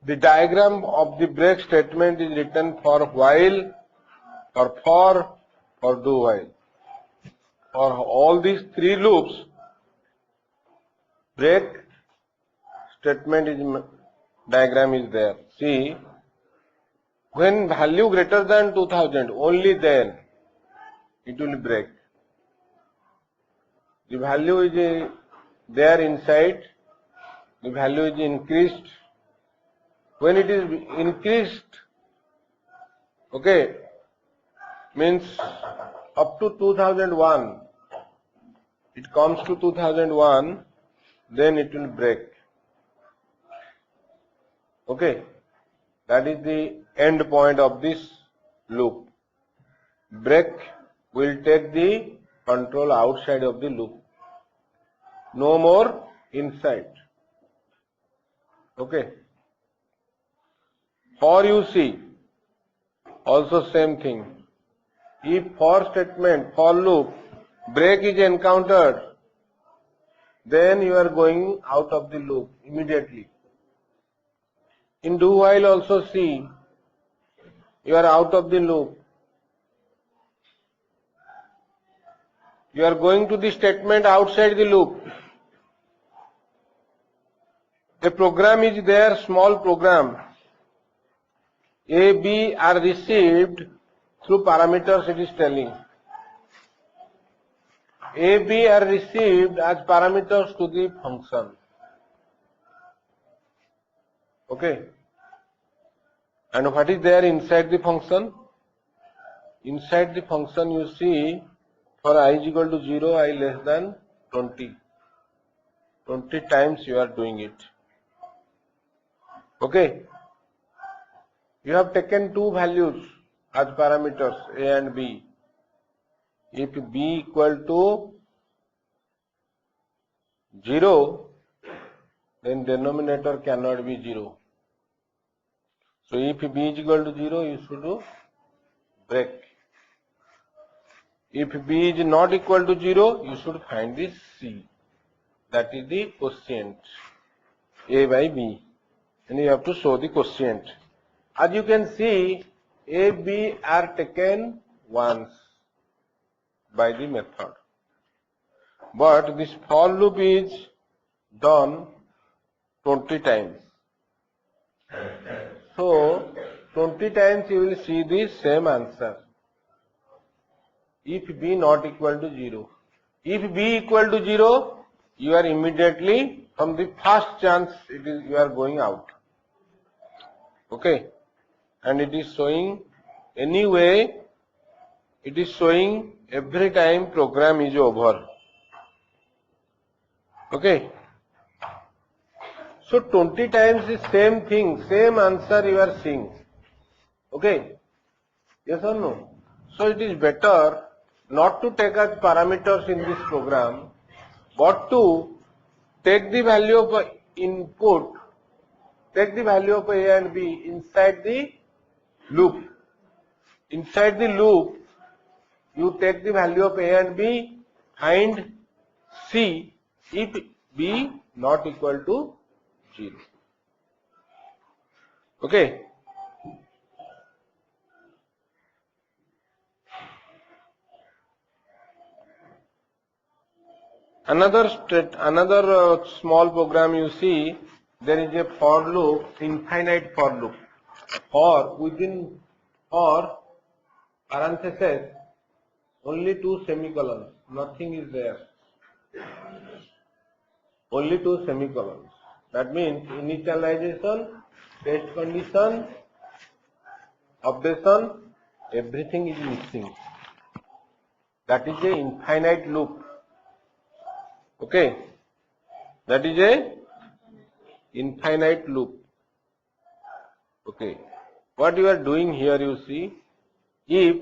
The diagram of the break statement is written for while, or do while. For all these three loops, break statement is diagram is there. See, when value greater than 2000, only then it will break. The value is there inside, the value is increased. When it is increased, okay, means up to 2001, it comes to 2001, then it will break. Okay, that is the end point of this loop. Break will take the control outside of the loop, no more inside. Okay. For you see, also same thing. If for statement, for loop, break is encountered, then you are going out of the loop immediately. In do while also see, you are out of the loop. You are going to the statement outside the loop. A program is there, small program. A, B are received through parameters it is telling. A, B are received as parameters to the function. Okay. And what is there inside the function? Inside the function you see, for I is equal to 0, I less than 20. 20 times you are doing it. Okay. You have taken two values as parameters, A and B. If B equal to 0, then denominator cannot be 0. So if B is equal to 0, you should do break. If B is not equal to 0, you should find this C. That is the quotient, A by B. And you have to show the quotient. As you can see, A, B are taken once by the method. But this for loop is done 20 times. So 20 times you will see the same answer. If B not equal to 0. If B equal to 0, you are immediately, from the first chance, you are going out. Okay. And it is showing, anyway, it is showing every time program is over. Okay. So 20 times is same thing, same answer you are seeing. Okay. Yes or no? So it is better not to take as parameters in this program, but to take the value of input, take the value of A and B inside the loop. Inside the loop, you take the value of A and B, find C if B not equal to 0. Okay. Another small program you see, there is a for loop, infinite for loop. For within for parentheses, only two semicolons, nothing is there. Only two semicolons. That means initialization, test condition, updation, everything is missing. That is a infinite loop. Okay. That is a infinite loop. Okay. What you are doing here, you see, if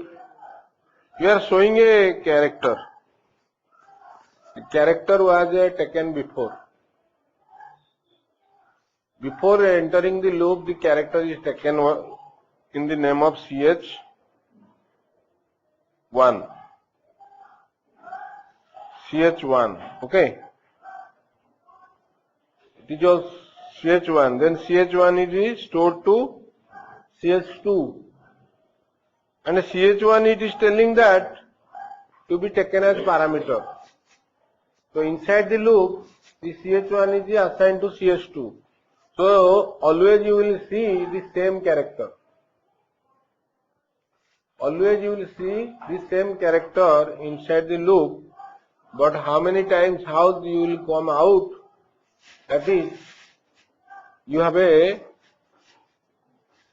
you are showing a character, the character was taken before. Before entering the loop, the character is taken in the name of CH1. CH1, okay. It is CH1, then CH1 is stored to CH2, and CH1 it is telling that to be taken as parameter. So inside the loop, the CH1 is assigned to CH2. So always you will see the same character. Always you will see the same character inside the loop, but how many times, how you will come out, that is, you have a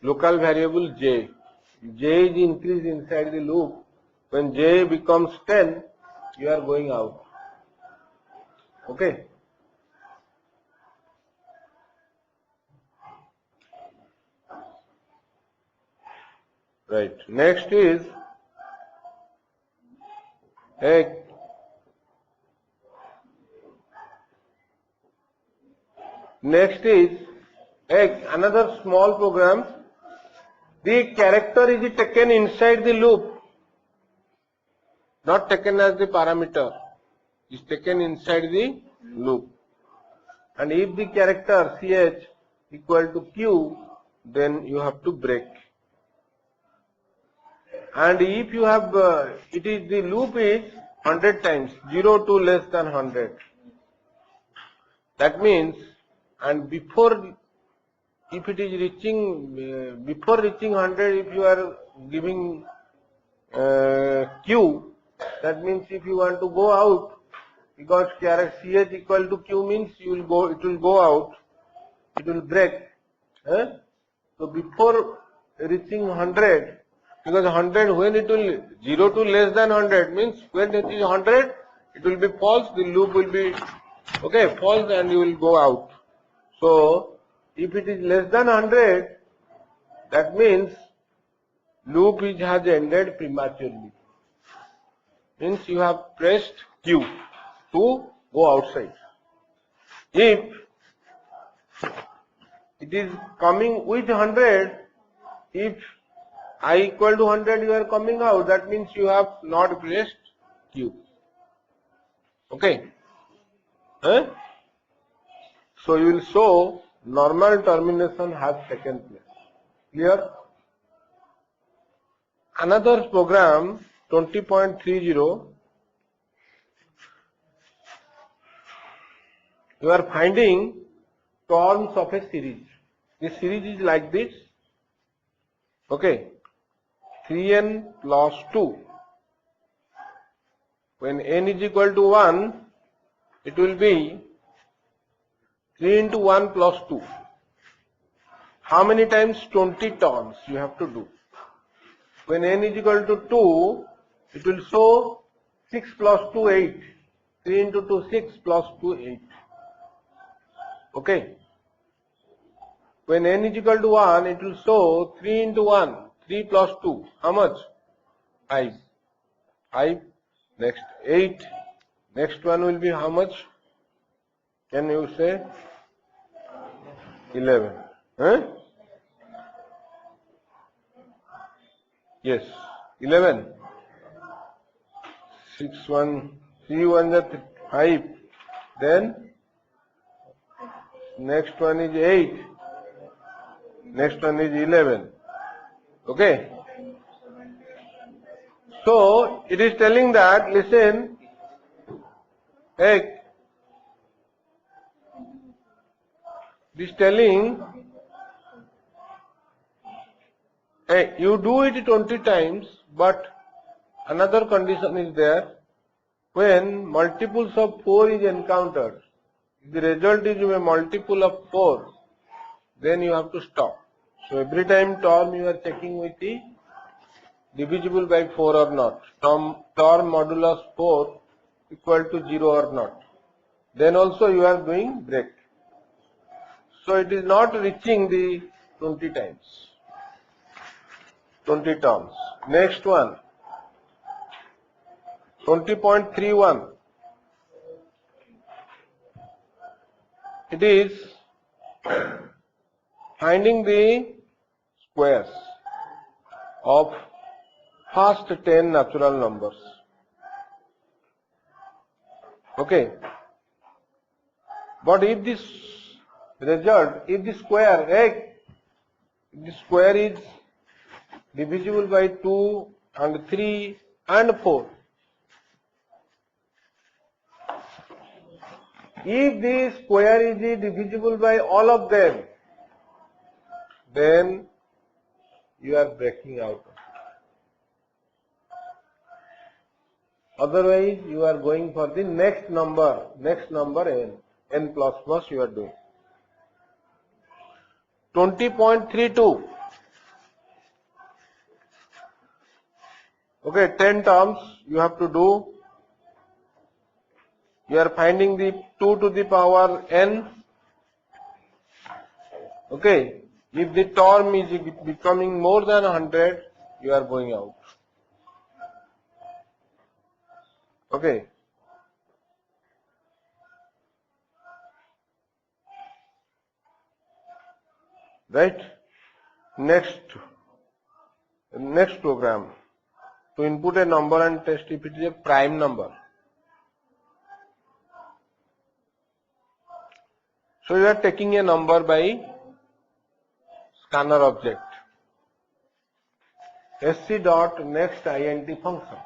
local variable j. J is increased inside the loop. When j becomes 10, you are going out. Okay. Right. Next is another small program. The character is taken inside the loop, not taken as the parameter. Is taken inside the loop. And if the character ch equal to q, then you have to break. And if you have, it is the loop is 100 times, 0 to less than 100. That means, and before, if it is reaching, before reaching 100, if you are giving q, that means if you want to go out, because ch equal to q means you will go, it will go out, it will break. So before reaching 100, because 100, when it will 0 to less than 100 means when it is 100, it will be false, the loop will be false, and you will go out. So if it is less than 100, that means loop has ended prematurely. Means you have pressed Q to go outside. If it is coming with 100, if I equal to 100, you are coming out, that means you have not pressed Q. Okay. So you will show normal termination has taken place. Clear? Another program 20.30, you are finding terms of a series. The series is like this. Okay. 3n plus 2. When n is equal to 1, it will be 3 into 1 plus 2. How many times? 20 terms you have to do. When n is equal to 2, it will show 6 plus 2, 8. 3 into 2, 6 plus 2, 8. Okay. When n is equal to 1, it will show 3 into 1, 3 plus 2. How much? 5. 5. Next 8. Next one will be how much? Can you say? 11. Yes. 11. 6, 1, 3, 1 is 5. Then next one is 8. Next one is 11. Okay. So it is telling that, listen, it is telling, you do it 20 times, but another condition is there. When multiples of 4 is encountered, if the result is a multiple of 4, then you have to stop. So every time term you are checking with the divisible by 4 or not, term modulus 4 equal to 0 or not. Then also you are doing break. So it is not reaching the 20 times, 20 terms. Next one, 20.31. It is finding the squares of first 10 natural numbers. Okay. But if this result, if the square is divisible by 2 and 3 and 4, if the square is divisible by all of them, then you are breaking out. Otherwise, you are going for the next number n plus plus you are doing. 20.32. Okay, 10 terms you have to do. You are finding the 2 to the power n. Okay, if the term is becoming more than 100, you are going out. Okay. Right? Next program. To input a number and test if it is a prime number. So you are taking a number by scanner object. SC dot next int function.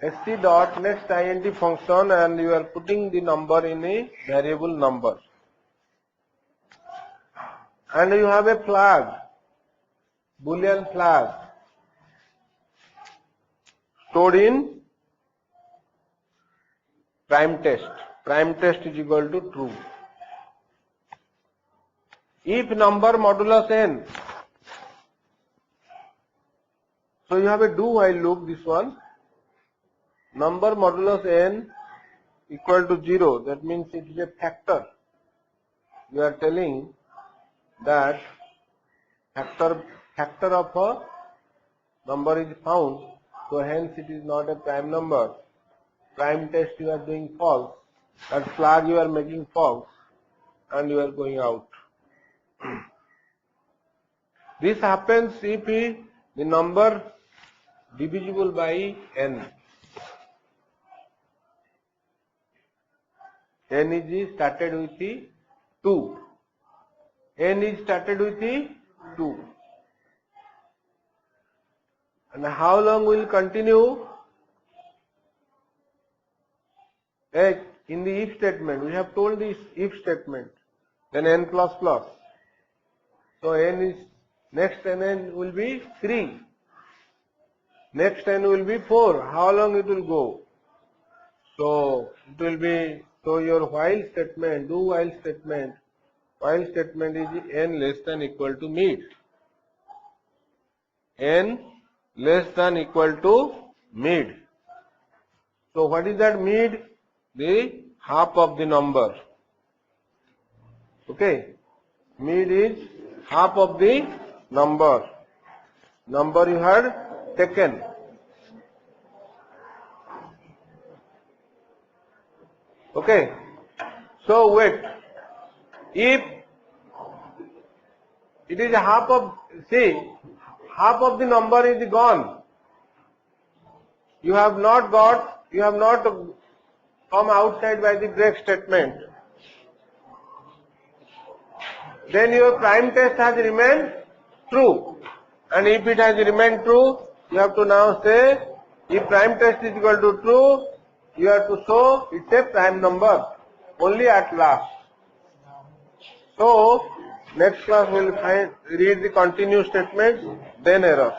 SC dot next int function, and you are putting the number in a variable number. And you have a flag, Boolean flag, stored in prime test. Prime test is equal to true. If number modulus n, so you have a do while loop, this one. Number modulus n equal to 0, that means it is a factor. You are telling that factor of a number is found, so hence it is not a prime number. Prime test you are doing false, that flag you are making false, and you are going out. This happens if the number divisible by n. N is started with the 2. N is started with the 2. And how long will continue? In the if statement, we have told this if statement, then n plus plus. So n is, next n will be 3. Next n will be 4. How long it will go? So it will be, so your while statement, do while statement is n less than equal to mid. N less than equal to mid. So what is that mid? The half of the number. Okay. Mid is half of the number. Number you had taken. Okay. So wait. If it is half of, see, half of the number is gone. You have not come outside by the break statement. Then your prime test has remained true. And if it has remained true, you have to now say, if prime test is equal to true, you have to show it's a prime number only at last. So next class we will read the continuous statements, then error.